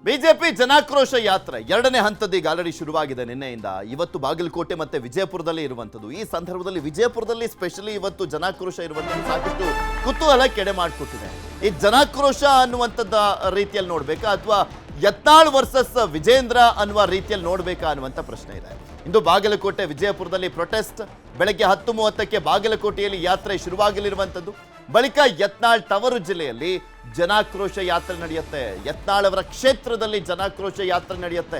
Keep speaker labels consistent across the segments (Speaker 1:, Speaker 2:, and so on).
Speaker 1: BJP ಜನಾಕ್ರೋಶ ಯಾತ್ರೆ ಎರಡನೇ ಹಂತದ ಈಗ ಆಲ್ರೆಡಿ ಶುರುವಾಗಿದೆ ನಿನ್ನೆಯಿಂದ. ಇವತ್ತು ಬಾಗಲಕೋಟೆ ಮತ್ತೆ ವಿಜಯಪುರದಲ್ಲಿ ಇರುವಂಥದ್ದು. ಈ ಸಂದರ್ಭದಲ್ಲಿ ವಿಜಯಪುರದಲ್ಲಿ ಸ್ಪೆಷಲಿ ಇವತ್ತು ಜನಾಕ್ರೋಶ ಇರುವಂಥದ್ದು ಸಾಕಷ್ಟು ಕುತೂಹಲ ಕೆಡೆ ಮಾಡಿಕೊಟ್ಟಿದೆ. ಈ ಜನಾಕ್ರೋಶ ಅನ್ನುವಂಥದ್ದ ರೀತಿಯಲ್ಲಿ ನೋಡ್ಬೇಕಾ ಅಥವಾ ಯತ್ನಾಳ್ ವರ್ಸಸ್ ವಿಜೇಂದ್ರ ಅನ್ನುವ ರೀತಿಯಲ್ಲಿ ನೋಡ್ಬೇಕಾ ಅನ್ನುವಂಥ ಪ್ರಶ್ನೆ ಇದೆ. ಇಂದು ಬಾಗಲಕೋಟೆ ವಿಜಯಪುರದಲ್ಲಿ ಪ್ರೊಟೆಸ್ಟ್, ಬೆಳಗ್ಗೆ 10:30ಕ್ಕೆ ಬಾಗಲಕೋಟೆಯಲ್ಲಿ ಯಾತ್ರೆ ಶುರುವಾಗಲಿರುವಂಥದ್ದು. ಬಳಿಕ ಯತ್ನಾಳ್ ತವರು ಜಿಲ್ಲೆಯಲ್ಲಿ ಜನಾಕ್ರೋಶ ಯಾತ್ರೆ ನಡೆಯುತ್ತೆ. ಯತ್ನಾಳ್ ಅವರ ಕ್ಷೇತ್ರದಲ್ಲಿ ಜನಾಕ್ರೋಶ ಯಾತ್ರೆ ನಡೆಯುತ್ತೆ.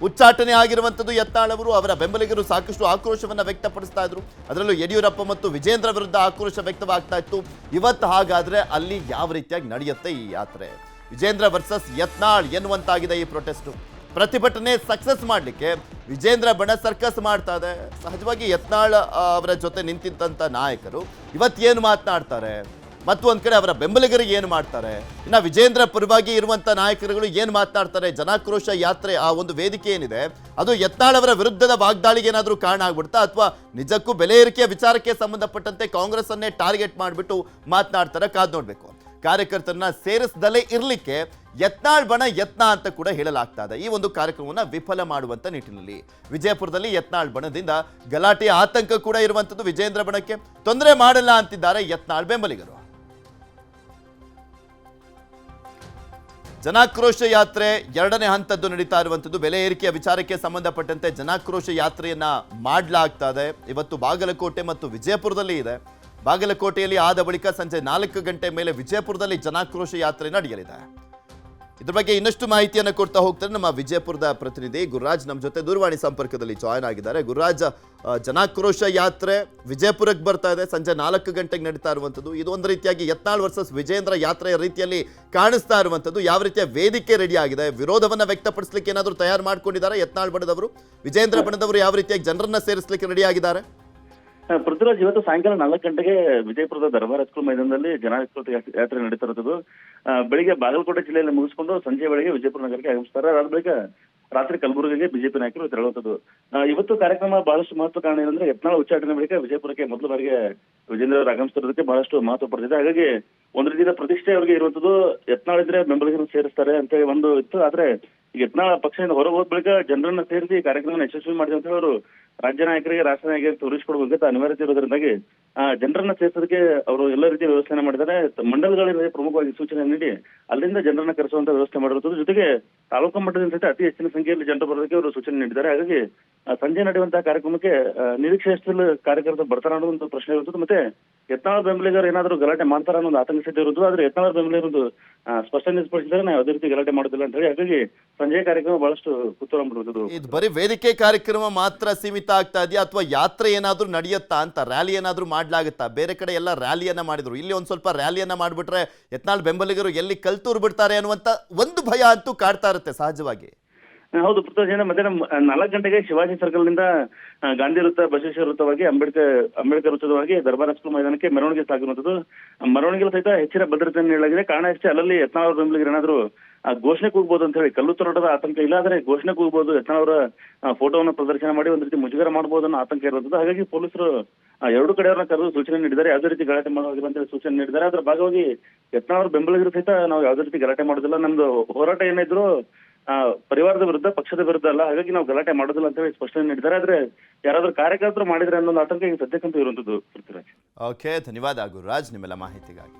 Speaker 1: ಉಚ್ಚಾಟನೆ ಆಗಿರುವಂಥದ್ದು ಯತ್ನಾಳ್ ಅವರು. ಅವರ ಬೆಂಬಲಿಗರು ಸಾಕಷ್ಟು ಆಕ್ರೋಶವನ್ನು ವ್ಯಕ್ತಪಡಿಸ್ತಾ ಇದ್ರು. ಅದರಲ್ಲೂ ಯಡಿಯೂರಪ್ಪ ಮತ್ತು ವಿಜೇಂದ್ರ ವಿರುದ್ಧ ಆಕ್ರೋಶ ವ್ಯಕ್ತವಾಗ್ತಾ ಇತ್ತು. ಇವತ್ತು ಹಾಗಾದ್ರೆ ಅಲ್ಲಿ ಯಾವ ರೀತಿಯಾಗಿ ನಡೆಯುತ್ತೆ ಈ ಯಾತ್ರೆ? ವಿಜೇಂದ್ರ ವರ್ಸಸ್ ಯತ್ನಾಳ್ ಎನ್ನುವಂತಾಗಿದೆ ಈ ಪ್ರೊಟೆಸ್ಟು. ಪ್ರತಿಭಟನೆ ಸಕ್ಸಸ್ ಮಾಡಲಿಕ್ಕೆ ವಿಜೇಂದ್ರ ಬಣ ಸರ್ಕಸ್ ಮಾಡ್ತಾ ಇದೆ. ಸಹಜವಾಗಿ ಯತ್ನಾಳ್ ಅವರ ಜೊತೆ ನಿಂತಿದ್ದಂಥ ನಾಯಕರು ಇವತ್ತೇನು ಮಾತನಾಡ್ತಾರೆ, ಮತ್ತೊಂದು ಕಡೆ ಅವರ ಬೆಂಬಲಿಗರಿಗೆ ಏನು ಮಾಡ್ತಾರೆ, ಇನ್ನು ವಿಜೇಂದ್ರ ಪರವಾಗಿ ಇರುವಂಥ ನಾಯಕರುಗಳು ಏನು ಮಾತನಾಡ್ತಾರೆ? ಜನಾಕ್ರೋಶ ಯಾತ್ರೆ ಆ ಒಂದು ವೇದಿಕೆ ಏನಿದೆ ಅದು ಯತ್ನಾಳ್ ಅವರ ವಿರುದ್ಧದ ವಾಗ್ದಾಳಿಗೆ ಏನಾದರೂ ಕಾರಣ ಆಗ್ಬಿಡ್ತಾ ಅಥವಾ ನಿಜಕ್ಕೂ ಬೆಲೆ ಏರಿಕೆಯ ವಿಚಾರಕ್ಕೆ ಸಂಬಂಧಪಟ್ಟಂತೆ ಕಾಂಗ್ರೆಸ್ ಅನ್ನೇ ಟಾರ್ಗೆಟ್ ಮಾಡಿಬಿಟ್ಟು ಮಾತನಾಡ್ತಾರೆ? ಕಾದ್ ನೋಡಬೇಕು. ಕಾರ್ಯಕರ್ತರನ್ನ ಸೇರಿಸದಲ್ಲೇ ಇರಲಿಕ್ಕೆ ಯತ್ನಾಳ್ ಬಣ ಯತ್ನ ಅಂತ ಕೂಡ ಹೇಳಲಾಗ್ತಾ ಇದೆ. ಈ ಒಂದು ಕಾರ್ಯಕ್ರಮವನ್ನು ವಿಫಲ ಮಾಡುವಂತ ನಿಟ್ಟಿನಲ್ಲಿ ವಿಜಯಪುರದಲ್ಲಿ ಯತ್ನಾಳ್ ಬಣದಿಂದ ಗಲಾಟೆಯ ಆತಂಕ ಕೂಡ ಇರುವಂತದ್ದು. ವಿಜೇಂದ್ರ ಬಣಕ್ಕೆ ತೊಂದರೆ ಮಾಡಲ್ಲ ಅಂತಿದ್ದಾರೆ ಯತ್ನಾಳ್ ಬೆಂಬಲಿಗರು. ಜನಾಕ್ರೋಶ ಯಾತ್ರೆ ಎರಡನೇ ಹಂತದ್ದು ನಡೀತಾ ಇರುವಂಥದ್ದು. ಬೆಲೆ ಏರಿಕೆಯ ವಿಚಾರಕ್ಕೆ ಸಂಬಂಧಪಟ್ಟಂತೆ ಜನಾಕ್ರೋಶ ಯಾತ್ರೆಯನ್ನ ಮಾಡಲಾಗ್ತಾ ಇದೆ. ಇವತ್ತು ಬಾಗಲಕೋಟೆ ಮತ್ತು ವಿಜಯಪುರದಲ್ಲಿ ಇದೆ. ಬಾಗಲಕೋಟೆಯಲ್ಲಿ ಆದ ಬಳಿಕ ಸಂಜೆ 4 ಗಂಟೆ ಮೇಲೆ ವಿಜಯಪುರದಲ್ಲಿ ಜನಾಕ್ರೋಶ ಯಾತ್ರೆ ನಡೆಯಲಿದೆ. ಇದ್ರ ಬಗ್ಗೆ ಇನ್ನಷ್ಟು ಮಾಹಿತಿಯನ್ನು ಕೊಡ್ತಾ ಹೋಗ್ತಾರೆ ನಮ್ಮ ವಿಜಯಪುರದ ಪ್ರತಿನಿಧಿ ಗುರುರಾಜ್ ನಮ್ಮ ಜೊತೆ ದೂರವಾಣಿ ಸಂಪರ್ಕದಲ್ಲಿ ಜಾಯ್ನ್ ಆಗಿದ್ದಾರೆ. ಗುರುರಾಜ್, ಜನಾಕ್ರೋಶ ಯಾತ್ರೆ ವಿಜಯಪುರಕ್ಕೆ ಬರ್ತಾ ಇದೆ. ಸಂಜೆ 4 ಗಂಟೆಗೆ ನಡೀತಾ ಇರುವಂಥದ್ದು. ಇದು ಒಂದು ರೀತಿಯಾಗಿ ಯತ್ನಾಳ್ ವರ್ಸಸ್ ವಿಜೇಂದ್ರ ಯಾತ್ರೆಯ ರೀತಿಯಲ್ಲಿ ಕಾಣಿಸ್ತಾ ಇರುವಂಥದ್ದು. ಯಾವ ರೀತಿಯ ವೇದಿಕೆ ರೆಡಿ ಆಗಿದೆ? ವಿರೋಧವನ್ನ ವ್ಯಕ್ತಪಡಿಸಲಿಕ್ಕೆ ಏನಾದರೂ ತಯಾರು ಮಾಡ್ಕೊಂಡಿದ್ದಾರೆ ಯತ್ನಾಳ್ ಬಣದವರು? ವಿಜೇಂದ್ರ ಬಣದವರು ಯಾವ ರೀತಿಯಾಗಿ ಜನರನ್ನ ಸೇರಿಸಲಿಕ್ಕೆ ರೆಡಿ ಆಗಿದ್ದಾರೆ?
Speaker 2: ಪೃಥ್ವಿರಾಜ್, ಇವತ್ತು ಸಾಯಂಕಾಲ 4 ಗಂಟೆಗೆ ವಿಜಯಪುರದ ದರ್ಬಾರ್ ಹೈಸ್ಕೂಲ್ ಮೈದಾನದಲ್ಲಿ ಜನಾಕ್ರೋಶ ಯಾತ್ರೆ ನಡೀತಾ ಇರೋದು. ಬೆಳಿಗ್ಗೆ ಬಾಗಲಕೋಟೆ ಜಿಲ್ಲೆಯಲ್ಲಿ ಮುಗಿಸಿಕೊಂಡು ಸಂಜೆ ವೇಳೆಗೆ ವಿಜಯಪುರ ನಗರಕ್ಕೆ ಆಗಮಿಸ್ತಾರೆ. ಅದಾದ ಬಳಿಕ ರಾತ್ರಿ ಕಲಬುರಗಿಗೆ ಬಿಜೆಪಿ ನಾಯಕರು ತೆರಳುವಂಥದ್ದು. ಇವತ್ತು ಕಾರ್ಯಕ್ರಮ ಬಹಳಷ್ಟು ಮಹತ್ವ. ಕಾರಣ ಏನಂದ್ರೆ ಯತ್ನಾಳ್ ಉಚ್ಚಾಟನೆ ಬಳಿಕ ವಿಜಯಪುರಕ್ಕೆ ಮೊದಲ ಬಾರಿಗೆ ವಿಜೇಂದ್ರ ಅವರು ಆಗಮಿಸ್ತಿರೋದಕ್ಕೆ ಬಹಳಷ್ಟು ಮಹತ್ವ ಪಡೆದಿದೆ. ಹಾಗಾಗಿ ಒಂದು ರೀತಿಯ ಪ್ರತಿಷ್ಠೆ ಅವರಿಗೆ ಇರುವಂತದ್ದು. ಯತ್ನಾಳ್ ಇದ್ರೆ ಬೆಂಬಲಿಗರನ್ನು ಸೇರಿಸ್ತಾರೆ ಅಂತ ಒಂದು ಇತ್ತು. ಆದ್ರೆ ಯತ್ನಾಳ್ ಪಕ್ಷದಿಂದ ಹೊರಗೆ ಹೋದ ಬಳಿಕ ಜನರನ್ನ ಸೇರಿಸಿ ಕಾರ್ಯಕ್ರಮ ಯಶಸ್ವಿ ಮಾಡಿದೆ ಅಂತ ಅವರು ರಾಜ್ಯ ನಾಯಕರಿಗೆ ರಾಷ್ಟ್ರ ನಾಯಕರಿಗೆ ತೋರಿಸಿಕೊಡ್ಬೇಕಂತ ಅನಿವಾರ್ಯತೆ ಇರೋದ್ರಿಂದಾಗಿ ಜನರನ್ನ ಸೇರಿಸೋದಕ್ಕೆ ಅವರು ಎಲ್ಲ ರೀತಿಯ ವ್ಯವಸ್ಥೆ ಮಾಡಿದ್ದಾರೆ. ಮಂಡಲಗಳಿಗೆ ಪ್ರಮುಖವಾಗಿ ಸೂಚನೆ ನೀಡಿ ಅಲ್ಲಿಂದ ಜನರನ್ನ ಕರೆಸುವಂತ ವ್ಯವಸ್ಥೆ ಮಾಡಿರುತ್ತದೆ. ಜೊತೆಗೆ ತಾಲೂಕು ಮಟ್ಟದಿಂದ ಸಹಿತ ಅತಿ ಹೆಚ್ಚಿನ ಸಂಖ್ಯೆಯಲ್ಲಿ ಜನರು ಬರೋದಕ್ಕೆ ಅವರು ಸೂಚನೆ ನೀಡಿದ್ದಾರೆ. ಹಾಗಾಗಿ ಸಂಜೆ ನಡೆಯುವಂತಹ ಕಾರ್ಯಕ್ರಮಕ್ಕೆ ನಿರೀಕ್ಷೆ ಎಷ್ಟರಲ್ಲಿ ಕಾರ್ಯಕರ್ತರು ಬರ್ತಾರ ಅನ್ನೋ ಒಂದು ಪ್ರಶ್ನೆ ಇರುತ್ತದೆ. ಮತ್ತೆ ಯತ್ನಾಳ್ ಬೆಂಬಲಿಗರು ಏನಾದರೂ ಗಲಾಟೆ ಮಾಡ್ತಾರ ಅನ್ನೋ ಒಂದು ಆತಂಕ ಸ್ಥಿತಿ ಇರುವುದು. ಆದ್ರೆ ಯತ್ನಾಳ್ ಬೆಂಬಲಿಗರು ಸ್ಪಷ್ಟನೆ ಸ್ಪಡಿಸಿದರೆ ನಾವು ಯಾವುದೇ ರೀತಿ ಗಲಾಟೆ ಮಾಡೋದಿಲ್ಲ ಅಂತ ಹೇಳಿ. ಹಾಗಾಗಿ ಸಂಜೆ ಕಾರ್ಯಕ್ರಮ ಬಹಳಷ್ಟು ಕುತೂಹಲ ಮೂಡಿರುವುದು.
Speaker 1: ಇದು ಬರೀ ವೇದಿಕೆ ಕಾರ್ಯಕ್ರಮ ಮಾತ್ರ ಸೀಮಿತ ಆಗ್ತಾ ಇದೆಯಾ ಅಥವಾ ಯಾತ್ರೆ ಏನಾದ್ರೂ ನಡೆಯುತ್ತಾ ಅಂತ? ರ್ಯಾಲಿ ಏನಾದ್ರೂ ಮಾಡ್ಲಾಗುತ್ತಾ? ಬೇರೆ ಕಡೆ ಎಲ್ಲ ರ್ಯಾಲಿಯನ್ನ ಮಾಡಿದ್ರು, ಇಲ್ಲಿ ಒಂದ್ ಸ್ವಲ್ಪ ರ್ಯಾಲಿಯನ್ನ ಮಾಡ್ಬಿಟ್ರೆ ಯತ್ನಾಳ್ ಬೆಂಬಲಿಗರು ಎಲ್ಲಿ ಕಲ್ತೂರ್ ಬಿಡ್ತಾರೆ ಅನ್ನುವಂತ ಒಂದು ಭಯ ಅಂತೂ ಕಾಡ್ತಾ ಇರುತ್ತೆ ಸಹಜವಾಗಿ.
Speaker 2: ಹೌದು ಪೃಥ್ವಿ, ಮಧ್ಯಾಹ್ನ 4 ಗಂಟೆಗೆ ಶಿವಾಜಿ ಸರ್ಕಲ್ ನಿಂದ ಗಾಂಧಿ ವೃತ್ತ, ಬಸವೇಶ್ವರ ವೃತ್ತವಾಗಿ ಅಂಬೇಡ್ಕರ್ ವೃತ್ತವಾಗಿ ದರ್ಬಾರ್ ಹೈಸ್ಕೂಲ್ ಮೈದಾನಕ್ಕೆ ಮೆರವಣಿಗೆ ಸಾಗಿರುವಂತದ್ದು. ಮೆರವಣಿಗೆ ಸಹಿತ ಹೆಚ್ಚಿನ ಭದ್ರತೆಯನ್ನು ನೀಡಲಾಗಿದೆ. ಕಾರಣ ಅಷ್ಟೇ, ಅಲ್ಲಲ್ಲಿ ಯತ್ನಾಳ್ ಬೆಂಬಲಿಗರು ಏನಾದ್ರು ಘೋಷಣೆ ಕೂಗಬಹುದು ಅಂತ ಹೇಳಿ ಕಲ್ಲು ತರೋಟದ ಆತಂಕ ಇಲ್ಲ. ಆದ್ರೆ ಘೋಷಣೆ ಕೂಗಬಹುದು, ಯತ್ನಾಳ್ ಅವರ ಫೋಟೋವನ್ನು ಪ್ರದರ್ಶನ ಮಾಡಿ ಒಂದು ರೀತಿ ಮುಜುಗರ ಮಾಡಬಹುದು ಅನ್ನೋ ಆತಂಕ ಇರುತ್ತದೆ. ಹಾಗಾಗಿ ಪೊಲೀಸರು ಎರಡು ಕಡೆಯವರನ್ನ ಕರೆದು ಸೂಚನೆ ನೀಡಿದ್ದಾರೆ. ಯಾವುದೇ ರೀತಿ ಗಲಾಟೆ ಮಾಡುವಾಗಿಲ್ಲ ಅಂತ ಹೇಳಿ ಸೂಚನೆ ನೀಡಿದ್ದಾರೆ. ಅದ್ರ ಭಾಗವಾಗಿ ಯತ್ನಾಳ್ ಅವರ ಬೆಂಬಲಿಗರು ಸಹಿತ ನಾವು ಯಾವುದೇ ರೀತಿ ಗಲಾಟೆ ಮಾಡೋದಿಲ್ಲ, ನಮ್ದು ಹೋರಾಟ ಏನಿದ್ರು ಪರಿವಾರದ ವಿರುದ್ಧ, ಪಕ್ಷದ ವಿರುದ್ಧ ಅಲ್ಲ, ಹಾಗಾಗಿ ನಾವು ಗಲಾಟೆ ಮಾಡೋದಿಲ್ಲ ಅಂತ ಹೇಳಿ ಸ್ಪಷ್ಟನೆ ನೀಡಿದ್ದಾರೆ. ಆದ್ರೆ ಯಾರಾದ್ರೂ ಕಾರ್ಯಕರ್ತರು ಮಾಡಿದ್ರೆ ಅನ್ನೋ ಆತಂಕ ಈಗ ಸದ್ಯಕ್ಕಂತೂ ಇರುವಂತದ್ದು.
Speaker 1: ಓಕೆ, ಧನ್ಯವಾದ ಗುರುರಾಜ್ ನಿಮ್ಮೆಲ್ಲ ಮಾಹಿತಿಗಾಗಿ.